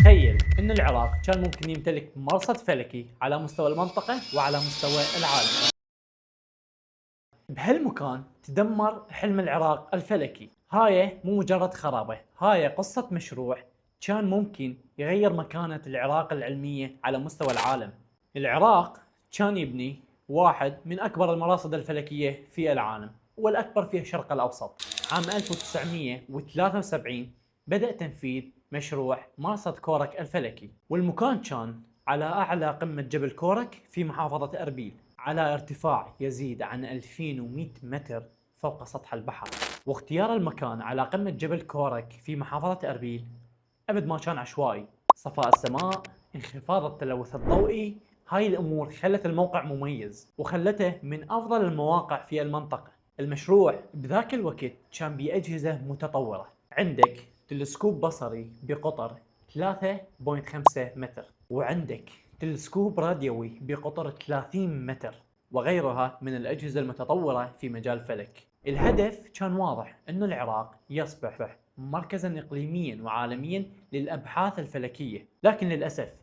تخيل أن العراق كان ممكن يمتلك مرصد فلكي على مستوى المنطقة وعلى مستوى العالم. بهالمكان تدمر حلم العراق الفلكي. هاي مو مجرد خرابة، هاي قصة مشروع كان ممكن يغير مكانة العراق العلمية على مستوى العالم. العراق كان يبني واحد من أكبر المراصد الفلكية في العالم، والأكبر في الشرق الأوسط. عام 1973 بدأ تنفيذ مشروع مرصد كورك الفلكي، والمكان كان على أعلى قمة جبل كورك في محافظة أربيل، على ارتفاع يزيد عن 2100 متر فوق سطح البحر. واختيار المكان على قمة جبل كورك في محافظة أربيل أبد ما كان عشوائي. صفاء السماء، انخفاض التلوث الضوئي، هاي الأمور خلت الموقع مميز وخلته من أفضل المواقع في المنطقة. المشروع بذاك الوقت كان بأجهزة متطورة. عندك تلسكوب بصري بقطر 3.5 متر، وعندك تلسكوب راديوي بقطر 30 متر، وغيرها من الأجهزة المتطورة في مجال الفلك. الهدف كان واضح، أن العراق يصبح مركزا إقليميا وعالميا للأبحاث الفلكية. لكن للأسف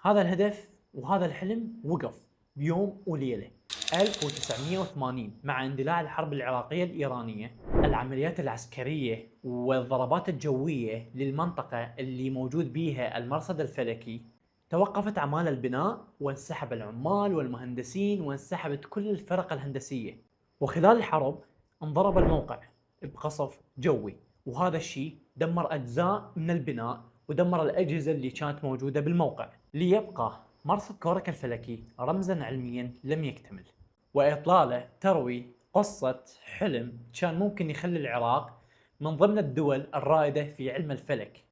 هذا الهدف وهذا الحلم وقف بيوم وليلة. 1980 مع اندلاع الحرب العراقية الإيرانية، العمليات العسكرية والضربات الجوية للمنطقة اللي موجود بيها المرصد الفلكي، توقفت أعمال البناء وانسحب العمال والمهندسين وانسحبت كل الفرق الهندسية. وخلال الحرب انضرب الموقع بقصف جوي، وهذا الشيء دمر أجزاء من البناء ودمر الأجهزة اللي كانت موجودة بالموقع، ليبقى مرصد كورك الفلكي رمزا علميا لم يكتمل. وإطلاله تروي قصة حلم كان ممكن يخلي العراق من ضمن الدول الرائدة في علم الفلك.